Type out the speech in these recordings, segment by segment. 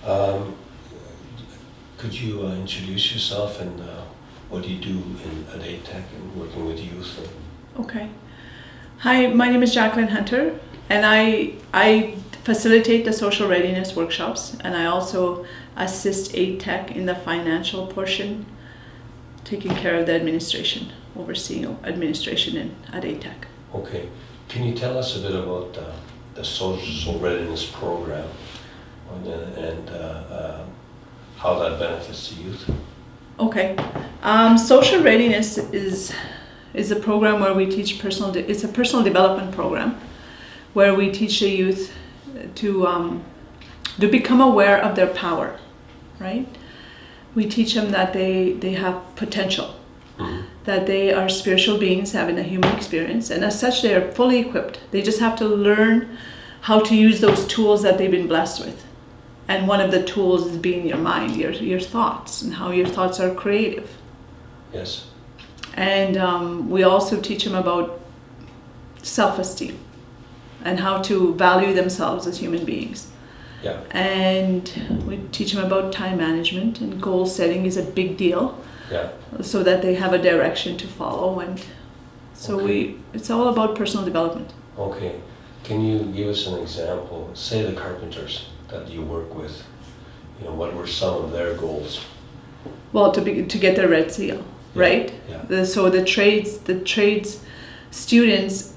Um, could you introduce yourself and what do you do at IETP and working with youth? Okay. Hi, my name is Jacqueline Hunter, and I facilitate the social readiness workshops, and I also assist IETP in the financial portion, taking care of the administration, overseeing administration at IETP. Okay. Can you tell us a bit about the social readiness program and how that benefits the youth? Okay. Social readiness is a program where we teach it's a personal development program where we teach the youth to become aware of their power, right? We teach them that they have potential, that they are spiritual beings having a human experience, and as such they are fully equipped. They just have to learn how to use those tools that they've been blessed with. And one of the tools is being your mind, your thoughts, and how your thoughts are creative. Yes. And we also teach them about self-esteem and how to value themselves as human beings. Yeah. And we teach them about time management, and goal setting is a big deal. Yeah. So that they have a direction to follow, and so it's all about personal development. Okay. Can you give us an example? Say the carpenters that you work with, what were some of their goals? Well, to get their red seal, right? Yeah. So the trades students,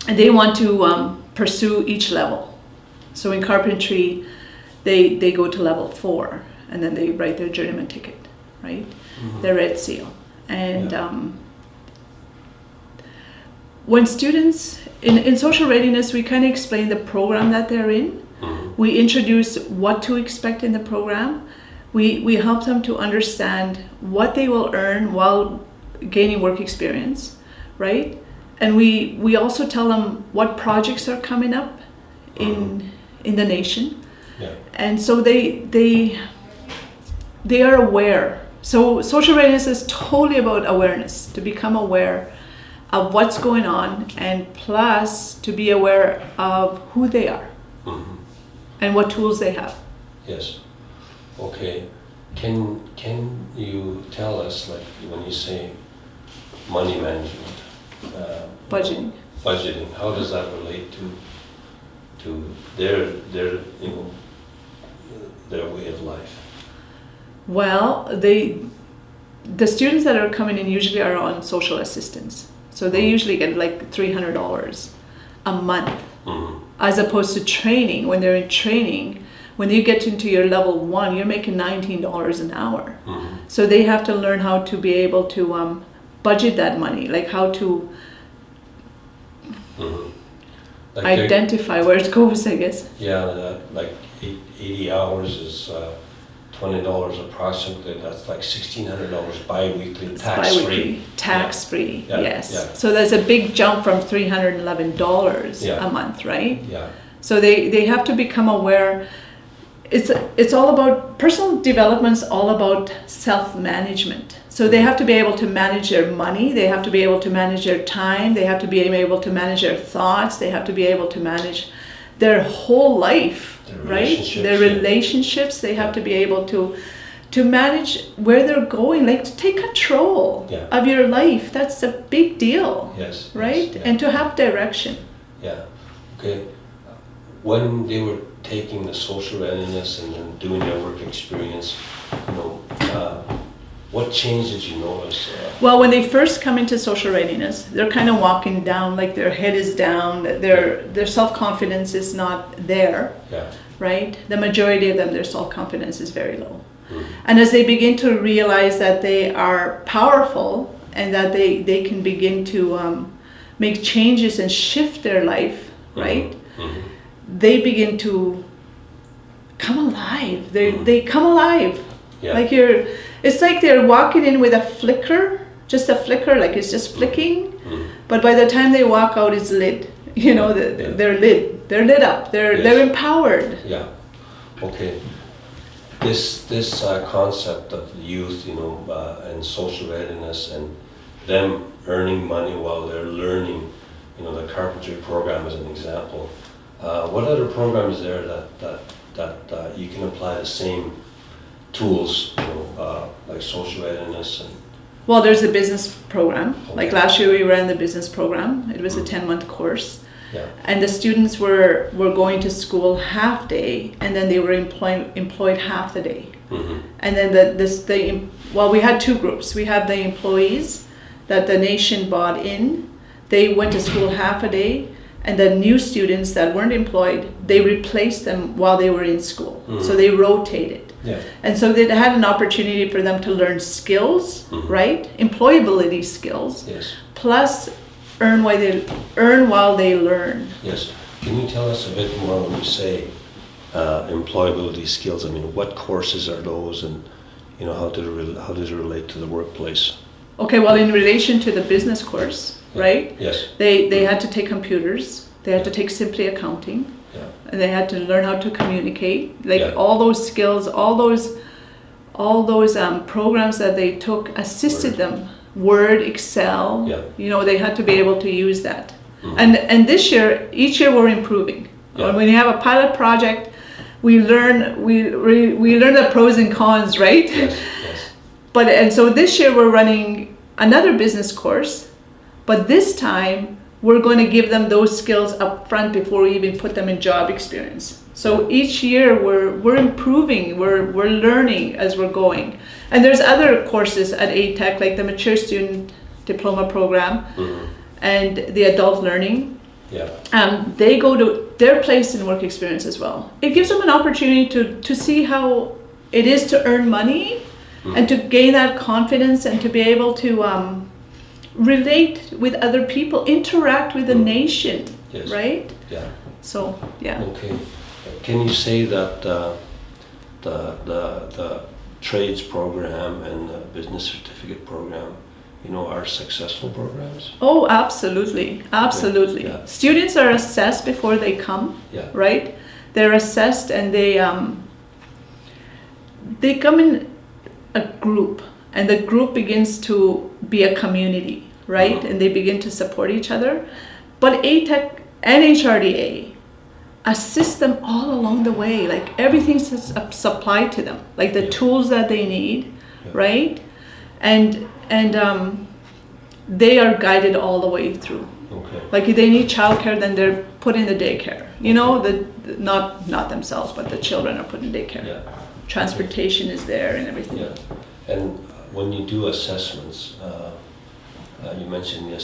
they want to pursue each level. So in carpentry, they go to level 4, and then they write their journeyman ticket, right? Mm-hmm. Their red seal. And when students, in social readiness, we kind of explain the program that they're in. Mm-hmm. We introduce what to expect in the program. We help them to understand what they will earn while gaining work experience, right? And we also tell them what projects are coming up in the nation. Yeah. And so they are aware. So social readiness is totally about awareness, to become aware of what's going on, and plus to be aware of who they are and what tools they have. Yes. Okay. Can you tell us, like when you say money management, Budgeting. Budgeting, how does that relate to their way of life? Well, the students that are coming in usually are on social assistance. So they usually get like $300 a month, as opposed to training. When they're in training, when you get into your level 1, you're making $19 an hour. So they have to learn how to be able to budget that money, like how to identify where it goes, I guess. Yeah, like 80 hours is $20 approximately. That's like $1,600 bi-weekly, tax-free. Tax-free, yeah. yes. Yeah. So there's a big jump from $311 a month, right? Yeah. So they have to become aware. It's all about, personal development's all about self-management. So they have to be able to manage their money, they have to be able to manage their time, they have to be able to manage their thoughts, they have to be able to manage their whole life, right? Their relationships, they have to be able to manage where they're going, like to take control of your life. That's a big deal. Yes. Right? Yes, yeah. And to have direction. Yeah. Okay. When they were taking the social readiness and then doing their work experience, what change did you notice? Well, when they first come into social readiness, they're kind of walking down, like their head is down, their self-confidence is not there, right? The majority of them, their self-confidence is very low. And as they begin to realize that they are powerful and that they can begin to make changes and shift their life, right? They begin to come alive. They come alive. Yeah. Like it's like they're walking in with a flicker, just a flicker, like it's just flicking. But by the time they walk out, it's lit. They're lit. They're lit up. They're empowered. Yeah. Okay. This concept of youth, and social readiness, and them earning money while they're learning, the carpentry program as an example. What other programs there that that you can apply the same tools, like social readiness and. Well, there's a business program. Okay. Like last year we ran the business program. It was a 10-month course. Yeah. And the students were going to school half day, and then they were employed half the day. Mm-hmm. And then we had two groups. We had the employees that the nation bought in. They went to school half a day, and the new students that weren't employed, they replaced them while they were in school. Mm-hmm. So they rotated. Yeah. And so they had an opportunity for them to learn skills, right? Employability skills. Yes. Plus earn while they learn. Yes. Can you tell us a bit more when you say employability skills? I mean, what courses are those, and how does it relate to the workplace? Okay, well, in relation to the business course, right? Yes. They had to take computers. They had to take simply accounting. Yeah. And they had to learn how to communicate. Like Yeah. all those skills, all those programs that they took assisted them. Word, Excel. Yeah. They had to be able to use that. Mm-hmm. And this year, each year we're improving. Yeah. When you have a pilot project, we learn the pros and cons, right? Yes. Yes. And so this year we're running another business course, but this time we're going to give them those skills up front before we even put them in job experience. So each year we're improving, we're learning as we're going. And there's other courses at IETP, like the Mature Student Diploma Program and the Adult Learning. Yeah. They go to their place in work experience as well. It gives them an opportunity to see how it is to earn money and to gain that confidence and to be able to relate with other people, interact with the nation, Yes. right? Yeah. So, yeah. Okay. Can you say that the trades program and the business certificate program, are successful programs? Oh, absolutely. Absolutely. Yeah. Students are assessed before they come, Yeah. right? They're assessed and they come in a group, and the group begins to be a community, right? And they begin to support each other. But ATEC and HRDA assist them all along the way. Like everything's supplied to them, like the tools that they need, right? And they are guided all the way through. Okay. Like if they need childcare, then they're put in the daycare. Not themselves, but the children are put in daycare. Yeah. Transportation is there and everything. Yeah. And when you do assessments, you mentioned the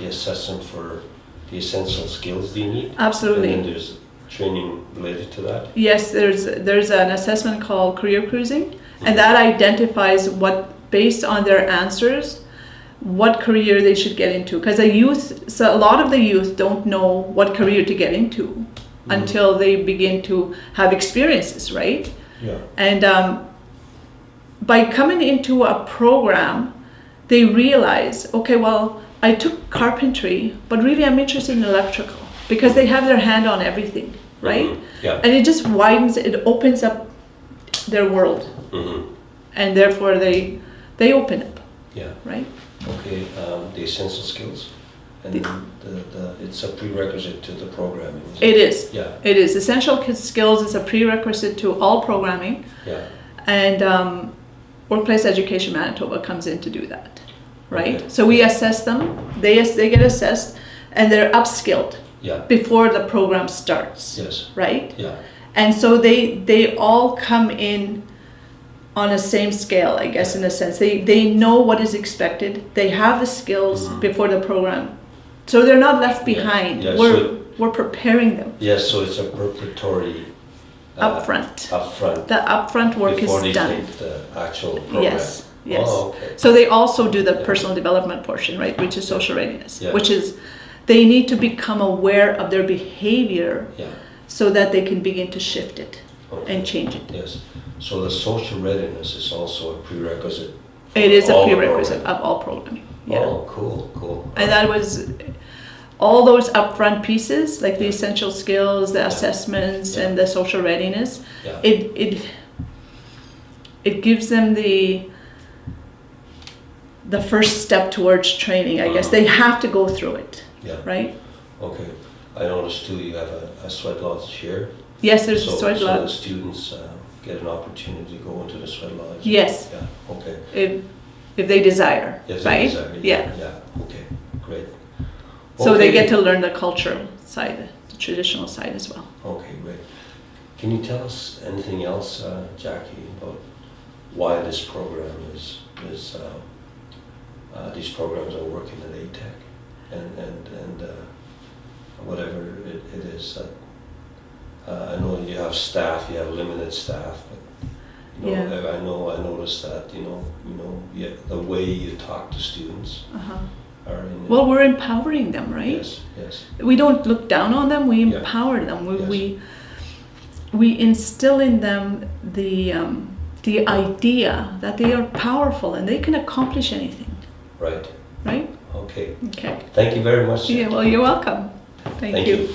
assessment for the essential skills they need. Absolutely. And then there's training related to that. Yes, there's an assessment called career cruising, and that identifies based on their answers, what career they should get into. Because a lot of the youth don't know what career to get into until they begin to have experiences, right? Yeah. And by coming into a program, they realize, okay, well, I took carpentry, but really I'm interested in electrical, because they have their hand on everything, right? Yeah. And it just widens, it opens up their world, and therefore they open up, Yeah. right? Okay. The essential skills, and then it's a prerequisite to the programming. It is. Yeah. It is. Essential skills is a prerequisite to all programming, Yeah. and Workplace Education Manitoba comes in to do that, right? Okay. So we assess them, they get assessed, and they're upskilled Yeah. before the program starts, Yes. right? Yeah. And so they all come in on a same scale, I guess, in a sense. They know what is expected. They have the skills before the program. So they're not left behind. Yeah, We're preparing them Yes, so it's a preparatory upfront. upfront The upfront work before is they done. take the actual program. Yes, yes. Oh, okay. So they also do the Yeah. personal development portion, right, which is social readiness, Yeah. which is they need to become aware of their behavior Yeah. so that they can begin to shift it Okay. and change it. Yes. So the social readiness is also a prerequisite. for It is a all the prerequisite program. of all programming. Yeah. Oh, cool. And that was all those upfront pieces, like the essential skills, the assessments, and the social readiness. Yeah. It gives them the first step towards training, I guess. They have to go through it, Yeah. right? Okay. I noticed too you have a sweat lodge here. Yes, there's a So sweat the lodge. students get an opportunity to go into the sweat lodge? Yes, Yeah, okay. if they desire, If they right? desire, Yeah. Yeah, okay, great. So they Okay. get to learn the cultural side, the traditional side as well. Okay, great. Can you tell us anything else, Jackie, about why this program is these programs are working at ATEC and whatever it is that I know you have staff, you have limited staff, but you know, Yeah. I noticed that yeah, the way you talk to students Uh-huh. are in. Well, we're empowering them, right? Yes. We don't look down on them. We Yeah. empower them. Yes. We instill in them the idea that they are powerful and they can accomplish anything, Right. right? Okay. Okay. Thank you very much. Yeah. Well, you're welcome. Thank Thank you. you.